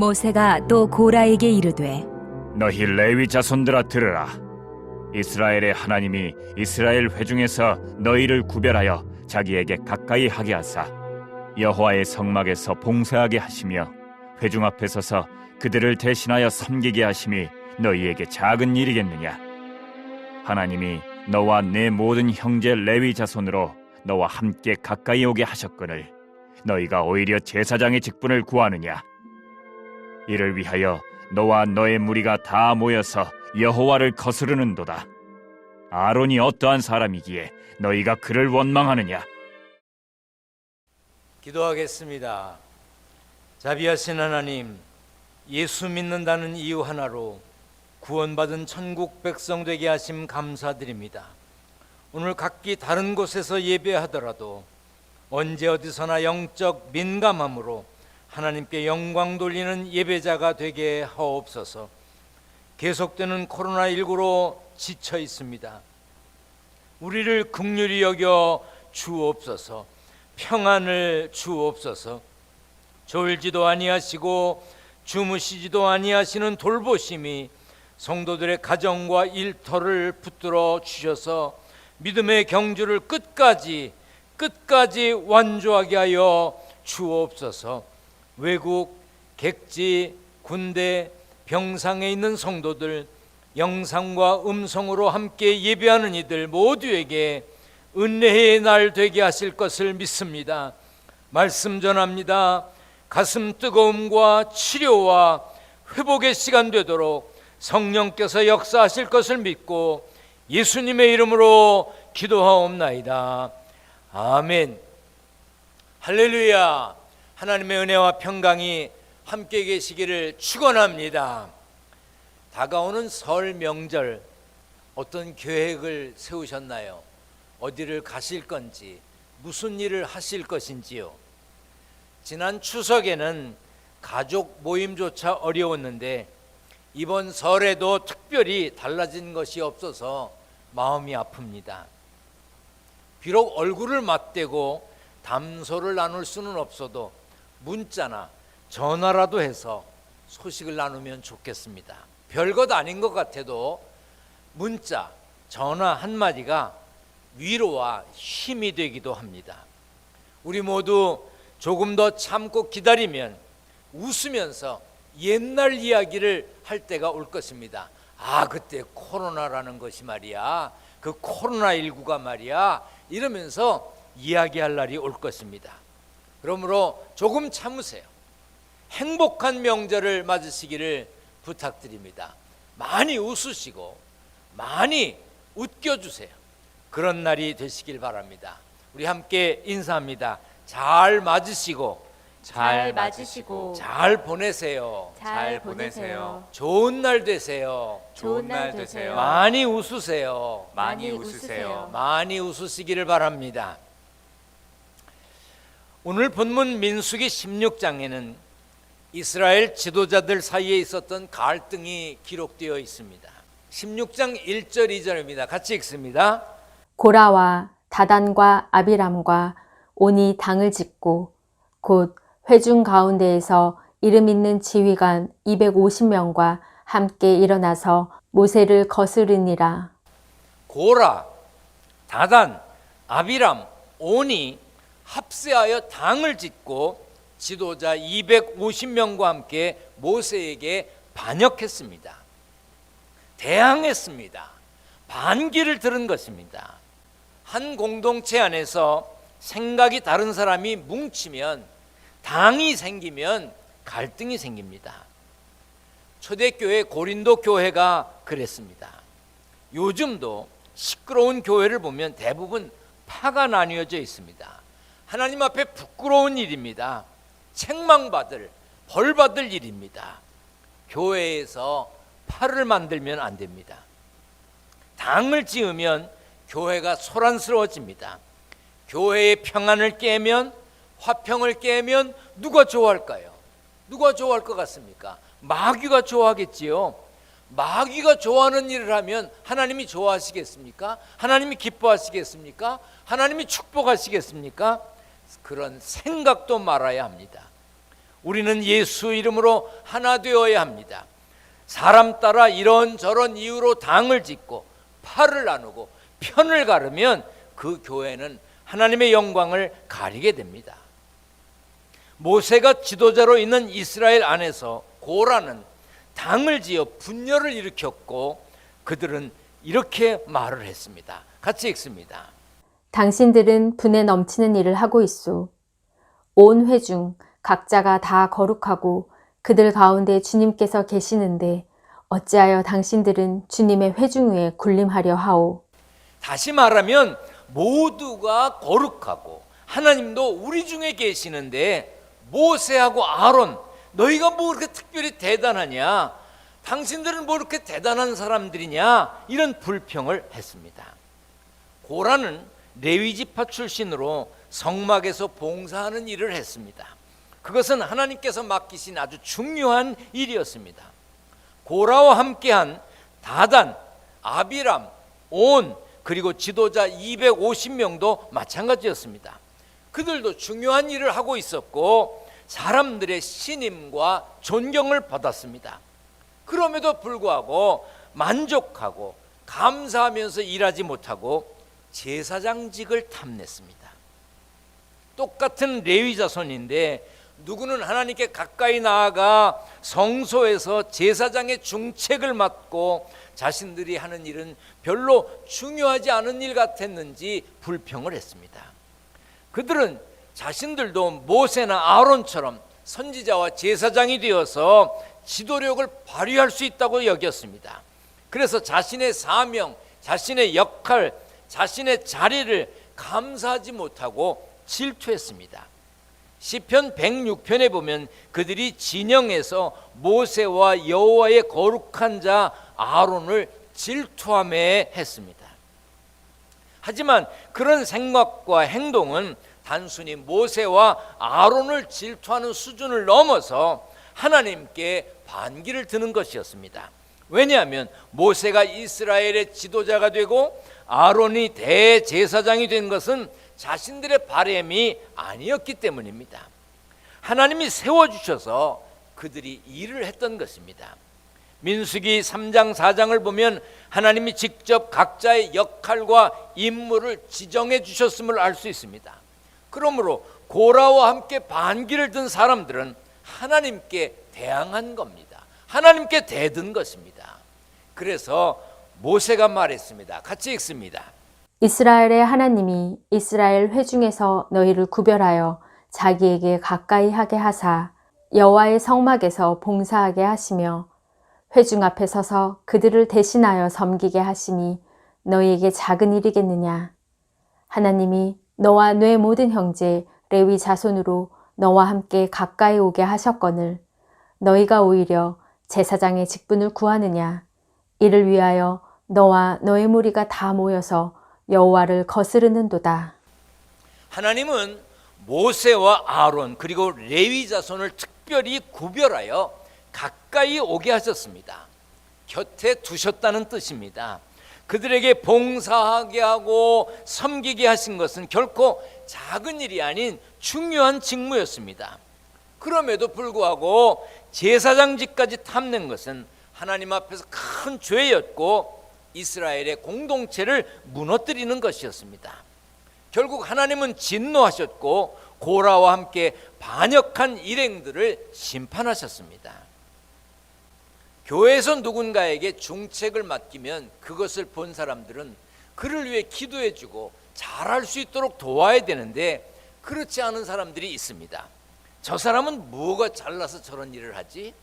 모세가 또 고라에게 이르되 너희 레위 자손들아 들으라. 이스라엘의 하나님이 이스라엘 회중에서 너희를 구별하여 자기에게 가까이 하게 하사 여호와의 성막에서 봉사하게 하시며 회중 앞에 서서 그들을 대신하여 섬기게 하심이 너희에게 작은 일이겠느냐? 하나님이 너와 내 모든 형제 레위 자손으로 너와 함께 가까이 오게 하셨거늘 너희가 오히려 제사장의 직분을 구하느냐? 이를 위하여 너와 너의 무리가 다 모여서 여호와를 거스르는도다. 아론이 어떠한 사람이기에 너희가 그를 원망하느냐? 기도하겠습니다. 자비하신 하나님, 예수 믿는다는 이유 하나로 구원받은 천국 백성 되게 하심 감사드립니다. 오늘 각기 다른 곳에서 예배하더라도 언제 어디서나 영적 민감함으로 하나님께 영광 돌리는 예배자가 되게 하옵소서. 계속되는 코로나19로 지쳐 있습니다. 우리를 긍휼히 여겨 주옵소서. 평안을 주옵소서. 졸지도 아니하시고 주무시지도 아니하시는 돌보심이 성도들의 가정과 일터를 붙들어 주셔서 믿음의 경주를 끝까지 완주하게 하여 주옵소서. 외국, 객지, 군대, 병상에 있는 성도들, 영상과 음성으로 함께 예배하는 이들 모두에게 은혜의 날 되게 하실 것을 믿습니다. 말씀 전합니다. 가슴 뜨거움과 치료와 회복의 시간 되도록 성령께서 역사하실 것을 믿고 예수님의 이름으로 기도하옵나이다. 아멘. 할렐루야. 하나님의 은혜와 평강이 함께 계시기를 축원합니다. 다가오는 설 명절 어떤 계획을 세우셨나요? 어디를 가실 건지, 무슨 일을 하실 것인지요? 지난 추석에는 가족 모임조차 어려웠는데 이번 설에도 특별히 달라진 것이 없어서 마음이 아픕니다. 비록 얼굴을 맞대고 담소를 나눌 수는 없어도 문자나 전화라도 해서 소식을 나누면 좋겠습니다. 별것 아닌 것 같아도 문자, 전화 한마디가 위로와 힘이 되기도 합니다. 우리 모두 조금 더 참고 기다리면 웃으면서 옛날 이야기를 할 때가 올 것입니다. 아, 그때 코로나라는 것이 말이야, 그 코로나19가 말이야, 이러면서 이야기할 날이 올 것입니다. 그러므로 조금 참으세요. 행복한 명절을 맞으시기를 부탁드립니다. 많이 웃으시고 많이 웃겨주세요. 그런 날이 되시길 바랍니다. 우리 함께 인사합니다. 잘 맞으시고 잘 맞으시고 잘 보내세요. 잘 보내세요. 좋은 날 되세요. 좋은 날 되세요. 많이 웃으세요. 많이 웃으세요. 많이 웃으시기를 바랍니다. 오늘 본문 민수기 16장에는 이스라엘 지도자들 사이에 있었던 갈등이 기록되어 있습니다. 16장 1절 2절입니다. 같이 읽습니다. 고라와 다단과 아비람과 온이 당을 짓고 곧 회중 가운데에서 이름 있는 지휘관 250명과 함께 일어나서 모세를 거스르니라. 고라, 다단, 아비람, 온이 합세하여 당을 짓고 지도자 250명과 함께 모세에게 반역했습니다. 대항했습니다. 반기를 들은 것입니다. 한 공동체 안에서 생각이 다른 사람이 뭉치면, 당이 생기면 갈등이 생깁니다. 초대교회 고린도 교회가 그랬습니다. 요즘도 시끄러운 교회를 보면 대부분 파가 나뉘어져 있습니다. 하나님 앞에 부끄러운 일입니다. 책망받을, 벌받을 일입니다. 교회에서 파를 만들면 안 됩니다. 당을 지으면 교회가 소란스러워집니다. 교회의 평안을 깨면, 화평을 깨면 누가 좋아할까요? 누가 좋아할 것 같습니까? 마귀가 좋아하겠지요. 마귀가 좋아하는 일을 하면 하나님이 좋아하시겠습니까? 하나님이 기뻐하시겠습니까? 하나님이 축복하시겠습니까? 그런 생각도 말아야 합니다. 우리는 예수 이름으로 하나 되어야 합니다. 사람 따라 이런저런 이유로 당을 짓고 팔을 나누고 편을 가르면 그 교회는 하나님의 영광을 가리게 됩니다. 모세가 지도자로 있는 이스라엘 안에서 고라는 당을 지어 분열을 일으켰고 그들은 이렇게 말을 했습니다. 같이 읽습니다. 당신들은 분에 넘치는 일을 하고 있소. 온 회중 각자가 다 거룩하고 그들 가운데 주님께서 계시는데 어찌하여 당신들은 주님의 회중 위에 군림하려 하오. 다시 말하면 모두가 거룩하고 하나님도 우리 중에 계시는데 모세하고 아론 너희가 뭐 그렇게 특별히 대단하냐, 당신들은 뭐 그렇게 대단한 사람들이냐, 이런 불평을 했습니다. 고라는 레위 지파 출신으로 성막에서 봉사하는 일을 했습니다. 그것은 하나님께서 맡기신 아주 중요한 일이었습니다. 고라와 함께한 다단, 아비람, 온 그리고 지도자 250명도 마찬가지였습니다. 그들도 중요한 일을 하고 있었고 사람들의 신임과 존경을 받았습니다. 그럼에도 불구하고 만족하고 감사하면서 일하지 못하고 제사장직을 탐냈습니다. 똑같은 레위 자손인데 누구는 하나님께 가까이 나아가 성소에서 제사장의 중책을 맡고 자신들이 하는 일은 별로 중요하지 않은 일 같았는지 불평을 했습니다. 그들은 자신들도 모세나 아론처럼 선지자와 제사장이 되어서 지도력을 발휘할 수 있다고 여겼습니다. 그래서 자신의 사명, 자신의 역할, 자신의 자리를 감사하지 못하고 질투했습니다. 시편 106편에 보면 그들이 진영에서 모세와 여호와의 거룩한 자 아론을 질투하며 했습니다. 하지만 그런 생각과 행동은 단순히 모세와 아론을 질투하는 수준을 넘어서 하나님께 반기를 드는 것이었습니다. 왜냐하면 모세가 이스라엘의 지도자가 되고 아론이 대제사장이 된 것은 자신들의 바램이 아니었기 때문입니다. 하나님이 세워주셔서 그들이 일을 했던 것입니다. 민수기 3장 4장을 보면 하나님이 직접 각자의 역할과 임무를 지정해 주셨음을 알 수 있습니다. 그러므로 고라와 함께 반기를 든 사람들은 하나님께 대항한 겁니다. 하나님께 대든 것입니다. 그래서 모세가 말했습니다. 같이 읽습니다. 이스라엘의 하나님이 이스라엘 회중에서 너희를 구별하여 자기에게 가까이 하게 하사 여호와의 성막에서 봉사하게 하시며 회중 앞에 서서 그들을 대신하여 섬기게 하심이 너희에게 작은 일이겠느냐. 하나님이 너와 내 모든 형제 레위 자손으로 너와 함께 가까이 오게 하셨거늘 너희가 오히려 제사장의 직분을 구하느냐. 이를 위하여 너와 너의 무리가 다 모여서 여호와를 거스르는도다. 하나님은 모세와 아론 그리고 레위 자손을 특별히 구별하여 가까이 오게 하셨습니다. 곁에 두셨다는 뜻입니다. 그들에게 봉사하게 하고 섬기게 하신 것은 결코 작은 일이 아닌 중요한 직무였습니다. 그럼에도 불구하고 제사장직까지 탐낸 것은 하나님 앞에서 큰 죄였고 이스라엘의 공동체를 무너뜨리는 것이었습니다. 결국 하나님은 진노하셨고 고라와 함께 반역한 일행들을 심판하셨습니다. 교회에서 누군가에게 중책을 맡기면 그것을 본 사람들은 그를 위해 기도해주고 잘할 수 있도록 도와야 되는데 그렇지 않은 사람들이 있습니다. 저 사람은 뭐가 잘나서 저런 일을 하지?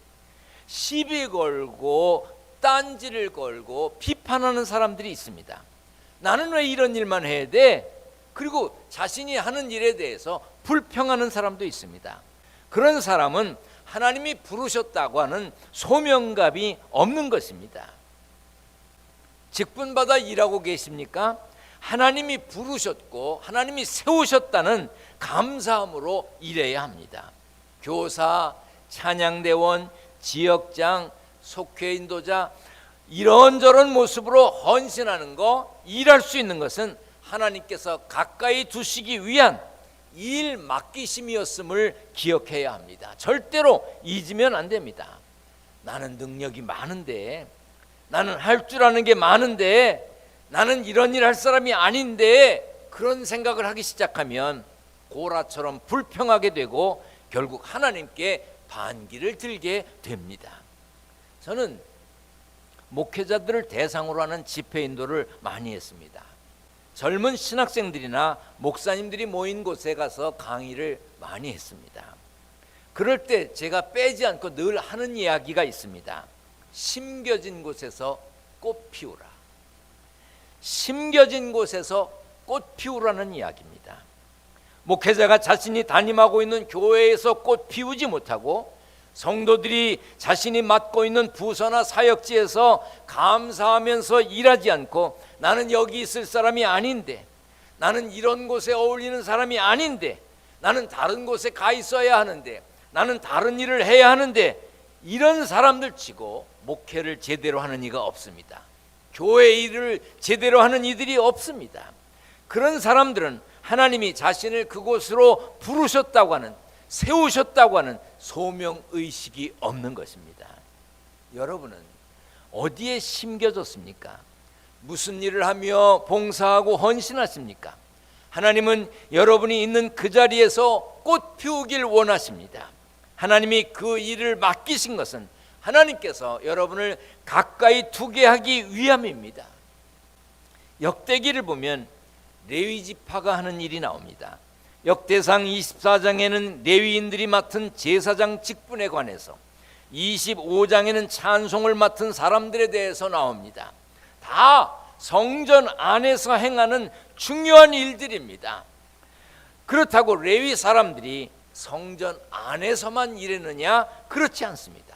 시비 걸고 딴지를 걸고 비판하는 사람들이 있습니다. 나는 왜 이런 일만 해야 돼? 그리고 자신이 하는 일에 대해서 불평하는 사람도 있습니다. 그런 사람은 하나님이 부르셨다고 하는 소명감이 없는 것입니다. 직분받아 일하고 계십니까? 하나님이 부르셨고 하나님이 세우셨다는 감사함으로 일해야 합니다. 교사, 찬양대원, 지역장, 속회 인도자 이런저런 모습으로 헌신하는 거, 일할 수 있는 것은 하나님께서 가까이 두시기 위한 일 맡기심이었음을 기억해야 합니다. 절대로 잊으면 안 됩니다. 나는 능력이 많은데, 나는 할 줄 아는 게 많은데, 나는 이런 일 할 사람이 아닌데, 그런 생각을 하기 시작하면 고라처럼 불평하게 되고 결국 하나님께 반기를 들게 됩니다. 저는 목회자들을 대상으로 하는 집회 인도를 많이 했습니다. 젊은 신학생들이나 목사님들이 모인 곳에 가서 강의를 많이 했습니다. 그럴 때 제가 빼지 않고 늘 하는 이야기가 있습니다. 심겨진 곳에서 꽃 피우라. 심겨진 곳에서 꽃 피우라는 이야기입니다. 목회자가 자신이 담임하고 있는 교회에서 꽃 피우지 못하고 성도들이 자신이 맡고 있는 부서나 사역지에서 감사하면서 일하지 않고 나는 여기 있을 사람이 아닌데, 나는 이런 곳에 어울리는 사람이 아닌데, 나는 다른 곳에 가 있어야 하는데, 나는 다른 일을 해야 하는데, 이런 사람들 치고 목회를 제대로 하는 이가 없습니다. 교회 일을 제대로 하는 이들이 없습니다. 그런 사람들은 하나님이 자신을 그곳으로 부르셨다고 하는, 세우셨다고 하는 소명의식이 없는 것입니다. 여러분은 어디에 심겨졌습니까? 무슨 일을 하며 봉사하고 헌신하십니까? 하나님은 여러분이 있는 그 자리에서 꽃 피우길 원하십니다. 하나님이 그 일을 맡기신 것은 하나님께서 여러분을 가까이 두게 하기 위함입니다. 역대기를 보면 레위 지파가 하는 일이 나옵니다. 역대상 24장에는 레위인들이 맡은 제사장 직분에 관해서, 25장에는 찬송을 맡은 사람들에 대해서 나옵니다. 다 성전 안에서 행하는 중요한 일들입니다. 그렇다고 레위 사람들이 성전 안에서만 일했느냐? 그렇지 않습니다.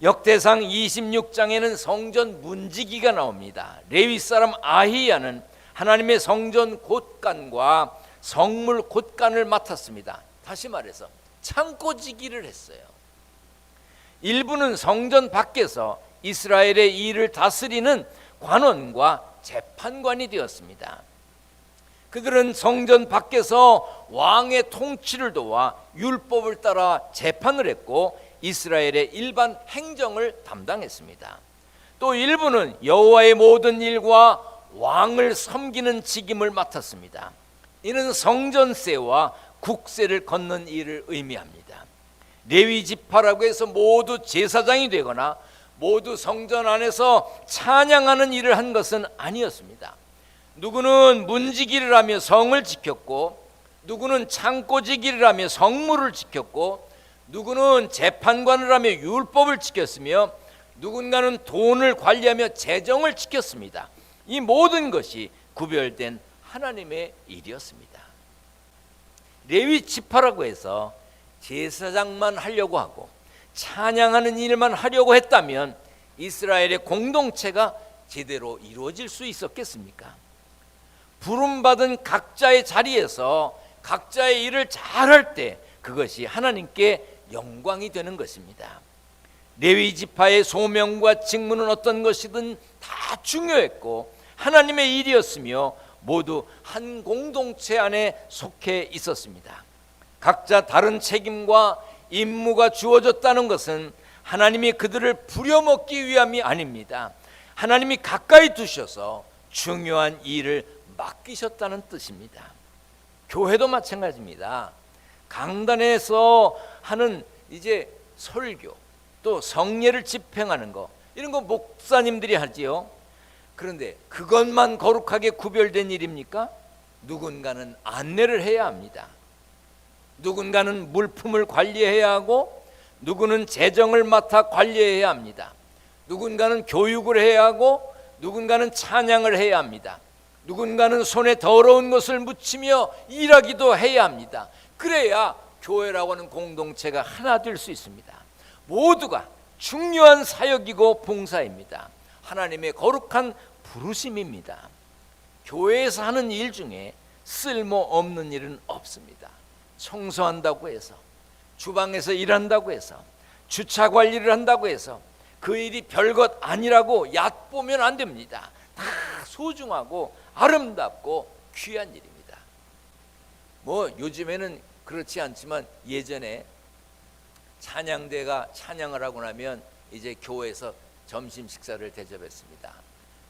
역대상 26장에는 성전 문지기가 나옵니다. 레위 사람 아히야는 하나님의 성전 곳간과 성물 곳간을 맡았습니다. 다시 말해서 창고지기를 했어요. 일부는 성전 밖에서 이스라엘의 일을 다스리는 관원과 재판관이 되었습니다. 그들은 성전 밖에서 왕의 통치를 도와 율법을 따라 재판을 했고 이스라엘의 일반 행정을 담당했습니다. 또 일부는 여호와의 모든 일과 왕을 섬기는 직임을 맡았습니다. 이는 성전세와 국세를 걷는 일을 의미합니다. 레위 지파라고 해서 모두 제사장이 되거나 모두 성전 안에서 찬양하는 일을 한 것은 아니었습니다. 누구는 문지기를 하며 성을 지켰고, 누구는 창고지기를 하며 성물을 지켰고, 누구는 재판관을 하며 율법을 지켰으며, 누군가는 돈을 관리하며 재정을 지켰습니다. 이 모든 것이 구별된 하나님의 일이었습니다. 레위 지파라고 해서 제사장만 하려고 하고 찬양하는 일만 하려고 했다면 이스라엘의 공동체가 제대로 이루어질 수 있었겠습니까? 부름받은 각자의 자리에서 각자의 일을 잘할 때 그것이 하나님께 영광이 되는 것입니다. 레위 지파의 소명과 직무는 어떤 것이든 다 중요했고 하나님의 일이었으며 모두 한 공동체 안에 속해 있었습니다. 각자 다른 책임과 임무가 주어졌다는 것은 하나님이 그들을 부려먹기 위함이 아닙니다. 하나님이 가까이 두셔서 중요한 일을 맡기셨다는 뜻입니다. 교회도 마찬가지입니다. 강단에서 하는 이제 설교, 또 성례를 집행하는 거, 이런 거 목사님들이 하지요. 그런데 그것만 거룩하게 구별된 일입니까? 누군가는 안내를 해야 합니다. 누군가는 물품을 관리해야 하고, 누구는 재정을 맡아 관리해야 합니다. 누군가는 교육을 해야 하고, 누군가는 찬양을 해야 합니다. 누군가는 손에 더러운 것을 묻히며 일하기도 해야 합니다. 그래야 교회라고 하는 공동체가 하나 될 수 있습니다. 모두가 중요한 사역이고 봉사입니다. 하나님의 거룩한 부르심입니다. 교회에서 하는 일 중에 쓸모없는 일은 없습니다. 청소한다고 해서, 주방에서 일한다고 해서, 주차 관리를 한다고 해서 그 일이 별것 아니라고 얕보면 안 됩니다. 다 소중하고 아름답고 귀한 일입니다. 뭐 요즘에는 그렇지 않지만 예전에 찬양대가 찬양을 하고 나면 이제 교회에서 점심 식사를 대접했습니다.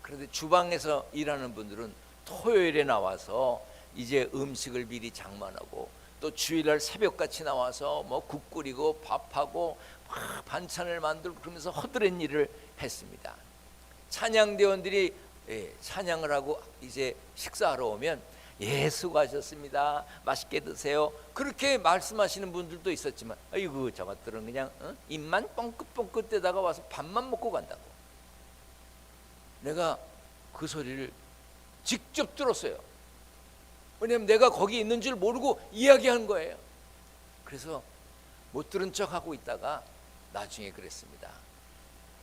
그런데 주방에서 일하는 분들은 토요일에 나와서 이제 음식을 미리 장만하고 또 주일날 새벽같이 나와서 뭐 국 끓이고 밥하고 막 반찬을 만들고 그러면서 허드렛 일을 했습니다. 찬양대원들이 찬양을 하고 이제 식사하러 오면 수고하셨습니다. 맛있게 드세요. 그렇게 말씀하시는 분들도 있었지만 아이고 저것들은 그냥 입만 뻥긋뻥긋 대다가 와서 밥만 먹고 간다고. 내가 그 소리를 직접 들었어요. 왜냐하면 내가 거기 있는 줄 모르고 이야기한 거예요. 그래서 못 들은 척하고 있다가 나중에 그랬습니다.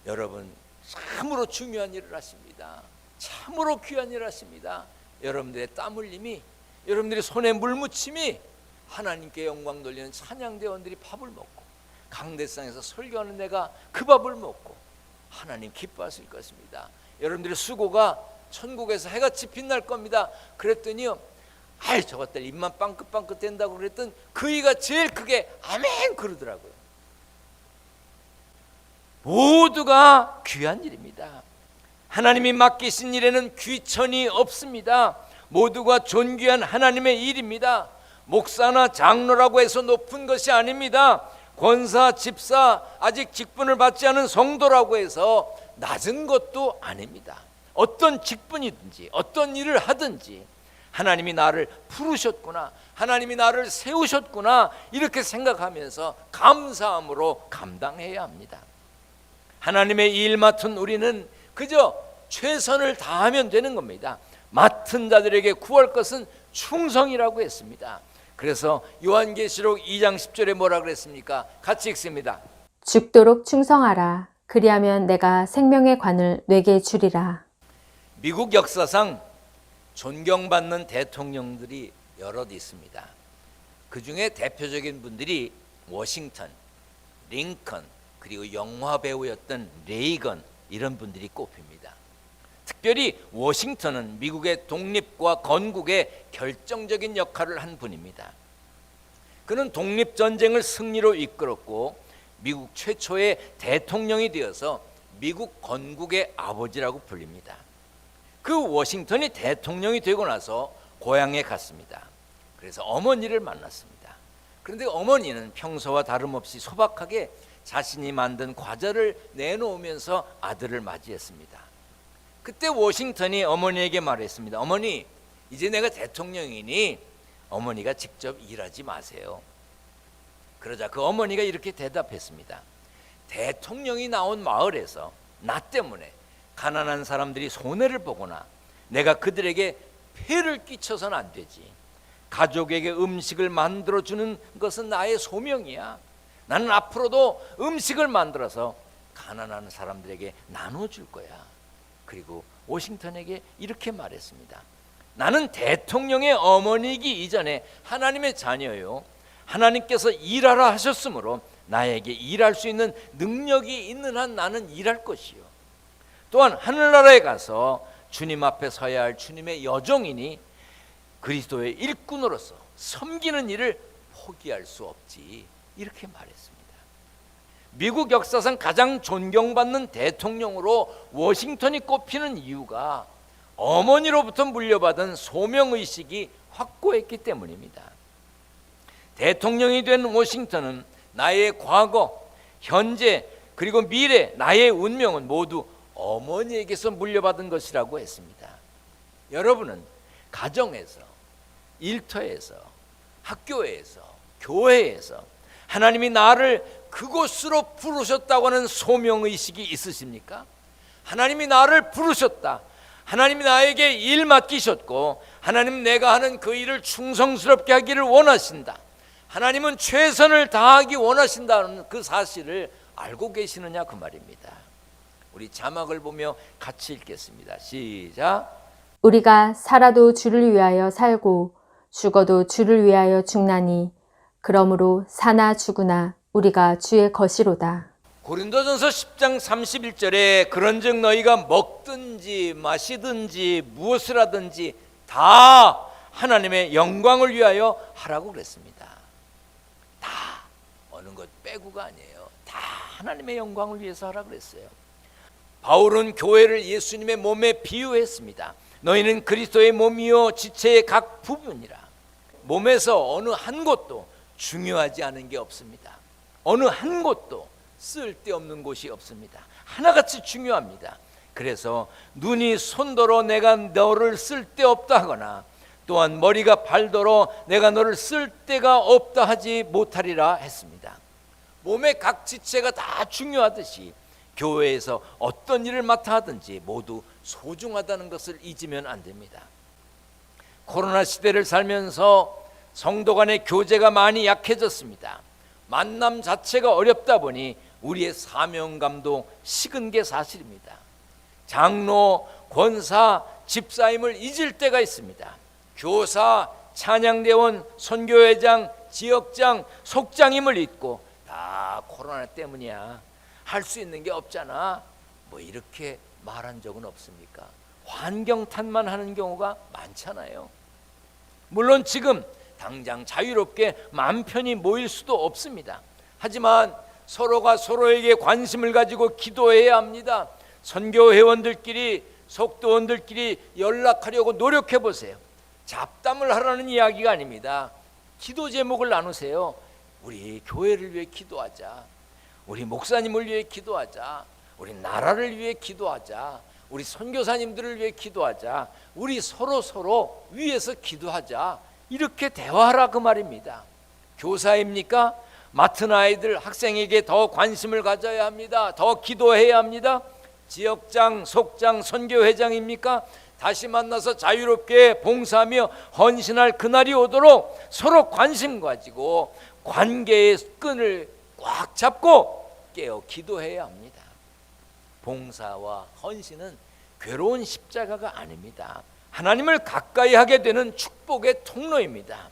여러분 참으로 중요한 일을 하십니다. 참으로 귀한 일을 하십니다. 여러분들의 땀 흘림이, 여러분들의 손에 물 묻힘이 하나님께 영광 돌리는 찬양대원들이 밥을 먹고 강대상에서 설교하는 내가 그 밥을 먹고 하나님 기뻐하실 것입니다. 여러분들의 수고가 천국에서 해같이 빛날 겁니다. 그랬더니요, 아이 저것들 입만 빵긋빵긋 된다고 그랬던 그 이가 제일 크게 아멘 그러더라고요. 모두가 귀한 일입니다. 하나님이 맡기신 일에는 귀천이 없습니다. 모두가 존귀한 하나님의 일입니다. 목사나 장로라고 해서 높은 것이 아닙니다. 권사, 집사, 아직 직분을 받지 않은 성도라고 해서 낮은 것도 아닙니다. 어떤 직분이든지 어떤 일을 하든지 하나님이 나를 부르셨구나, 하나님이 나를 세우셨구나, 이렇게 생각하면서 감사함으로 감당해야 합니다. 하나님의 일 맡은 우리는 그저 최선을 다하면 되는 겁니다. 맡은 자들에게 구할 것은 충성이라고 했습니다. 그래서 요한계시록 2장 10절에 뭐라 그랬습니까? 같이 읽습니다. 죽도록 충성하라. 그리하면 내가 생명의 관을 내게 주리라. 미국 역사상 존경받는 대통령들이 여럿 있습니다. 그 중에 대표적인 분들이 워싱턴, 링컨, 그리고 영화 배우였던 레이건, 이런 분들이 꼽힙니다. 특별히 워싱턴은 미국의 독립과 건국에 결정적인 역할을 한 분입니다. 그는 독립전쟁을 승리로 이끌었고 미국 최초의 대통령이 되어서 미국 건국의 아버지라고 불립니다. 그 워싱턴이 대통령이 되고 나서 고향에 갔습니다. 그래서 어머니를 만났습니다. 그런데 어머니는 평소와 다름없이 소박하게 자신이 만든 과자를 내놓으면서 아들을 맞이했습니다. 그때 워싱턴이 어머니에게 말했습니다. 어머니, 이제 내가 대통령이니 어머니가 직접 일하지 마세요. 그러자 그 어머니가 이렇게 대답했습니다. 대통령이 나온 마을에서 나 때문에 가난한 사람들이 손해를 보거나 내가 그들에게 폐를 끼쳐서는 안 되지. 가족에게 음식을 만들어주는 것은 나의 소명이야. 나는 앞으로도 음식을 만들어서 가난한 사람들에게 나눠줄 거야. 그리고 워싱턴에게 이렇게 말했습니다. 나는 대통령의 어머니이기 이전에 하나님의 자녀요, 하나님께서 일하라 하셨으므로 나에게 일할 수 있는 능력이 있는 한 나는 일할 것이요, 또한 하늘나라에 가서 주님 앞에 서야 할 주님의 여종이니 그리스도의 일꾼으로서 섬기는 일을 포기할 수 없지, 이렇게 말했습니다. 미국 역사상 가장 존경받는 대통령으로 워싱턴이 꼽히는 이유가 어머니로부터 물려받은 소명의식이 확고했기 때문입니다. 대통령이 된 워싱턴은 나의 과거, 현재, 그리고 미래, 나의 운명은 모두 어머니에게서 물려받은 것이라고 했습니다. 여러분은 가정에서, 일터에서, 학교에서, 교회에서 하나님이 나를 그곳으로 부르셨다고 하는 소명의식이 있으십니까? 하나님이 나를 부르셨다, 하나님이 나에게 일 맡기셨고 하나님 내가 하는 그 일을 충성스럽게 하기를 원하신다, 하나님은 최선을 다하기 원하신다는 그 사실을 알고 계시느냐, 그 말입니다. 우리 자막을 보며 같이 읽겠습니다. 시작. 우리가 살아도 주를 위하여 살고 죽어도 주를 위하여 죽나니 그러므로 사나 죽으나 우리가 주의 것이로다. 고린도전서 10장 31절에 그런즉 너희가 먹든지 마시든지 무엇을 하든지 다 하나님의 영광을 위하여 하라고 그랬습니다. 다 어느 것 빼고가 아니에요. 다 하나님의 영광을 위해서 하라고 그랬어요. 바울은 교회를 예수님의 몸에 비유했습니다. 너희는 그리스도의 몸이요 지체의 각 부분이라. 몸에서 어느 한 곳도 중요하지 않은 게 없습니다. 어느 한 곳도 쓸데없는 곳이 없습니다. 하나같이 중요합니다. 그래서 눈이 손더러 내가 너를 쓸데없다 하거나 또한 머리가 발더러 내가 너를 쓸데가 없다 하지 못하리라 했습니다. 몸의 각 지체가 다 중요하듯이 교회에서 어떤 일을 맡아 하든지 모두 소중하다는 것을 잊으면 안 됩니다. 코로나 시대를 살면서 성도 간의 교제가 많이 약해졌습니다. 만남 자체가 어렵다 보니 우리의 사명감도 식은 게 사실입니다. 장로, 권사, 집사임을 잊을 때가 있습니다. 교사, 찬양대원, 선교회장, 지역장, 속장임을 잊고 다 코로나 때문이야, 할 수 있는 게 없잖아, 뭐 이렇게 말한 적은 없습니까? 환경 탓만 하는 경우가 많잖아요. 물론 지금 당장 자유롭게 마음 편히 모일 수도 없습니다. 하지만 서로가 서로에게 관심을 가지고 기도해야 합니다. 선교 회원들끼리, 속도원들끼리 연락하려고 노력해 보세요. 잡담을 하라는 이야기가 아닙니다. 기도 제목을 나누세요. 우리 교회를 위해 기도하자. 우리 목사님을 위해 기도하자. 우리 나라를 위해 기도하자. 우리 선교사님들을 위해 기도하자. 우리 서로 위해서 기도하자. 이렇게 대화하라 그 말입니다. 교사입니까? 맡은 아이들, 학생에게 더 관심을 가져야 합니다. 더 기도해야 합니다. 지역장, 속장, 선교회장입니까? 다시 만나서 자유롭게 봉사하며 헌신할 그날이 오도록 서로 관심 가지고 관계의 끈을 꽉 잡고 깨어 기도해야 합니다. 봉사와 헌신은 괴로운 십자가가 아닙니다. 하나님을 가까이 하게 되는 축복의 통로입니다.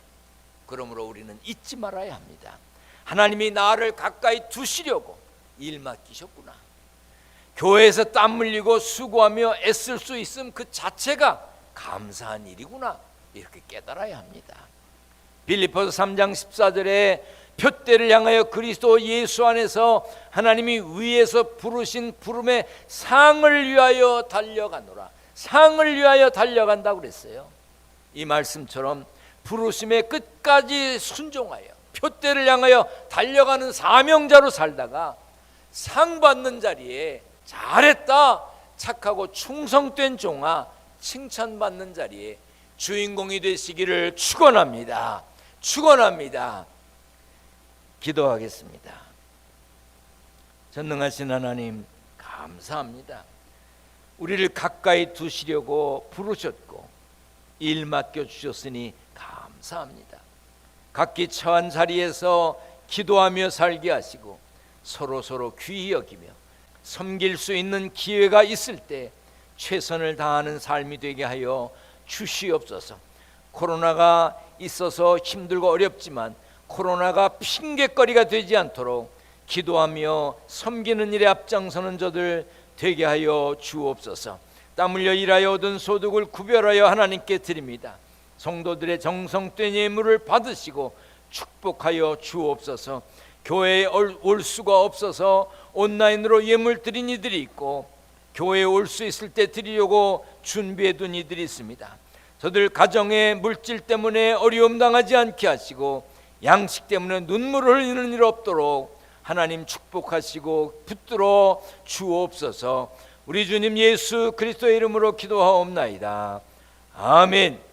그러므로 우리는 잊지 말아야 합니다. 하나님이 나를 가까이 두시려고 일 맡기셨구나. 교회에서 땀 흘리고 수고하며 애쓸 수 있음 그 자체가 감사한 일이구나, 이렇게 깨달아야 합니다. 빌립보서 3장 14절에 표대를 향하여 그리스도 예수 안에서 하나님이 위에서 부르신 부름의 상을 위하여 달려가노라. 상을 위하여 달려간다고 그랬어요. 이 말씀처럼 부르심의 끝까지 순종하여 표대를 향하여 달려가는 사명자로 살다가 상 받는 자리에 잘했다, 착하고 충성된 종아, 칭찬받는 자리에 주인공이 되시기를 축원합니다. 축원합니다. 기도하겠습니다. 전능하신 하나님, 감사합니다. 우리를 가까이 두시려고 부르셨고 일 맡겨주셨으니 감사합니다. 각기 처한 자리에서 기도하며 살게 하시고 서로 귀히 여기며 섬길 수 있는 기회가 있을 때 최선을 다하는 삶이 되게 하여 주시옵소서. 코로나가 있어서 힘들고 어렵지만 코로나가 핑계거리가 되지 않도록 기도하며 섬기는 일에 앞장서는 저들 되게 하여 주옵소서. 땀 흘려 일하여 얻은 소득을 구별하여 하나님께 드립니다. 성도들의 정성된 예물을 받으시고 축복하여 주옵소서. 교회에 올 수가 없어서 온라인으로 예물 드린 이들이 있고 교회에 올 수 있을 때 드리려고 준비해 둔 이들이 있습니다. 저들 가정에 물질 때문에 어려움 당하지 않게 하시고 양식 때문에 눈물을 흘리는 일 없도록 하나님 축복하시고 붙들어 주옵소서. 우리 주님 예수 그리스도의 이름으로 기도하옵나이다. 아멘.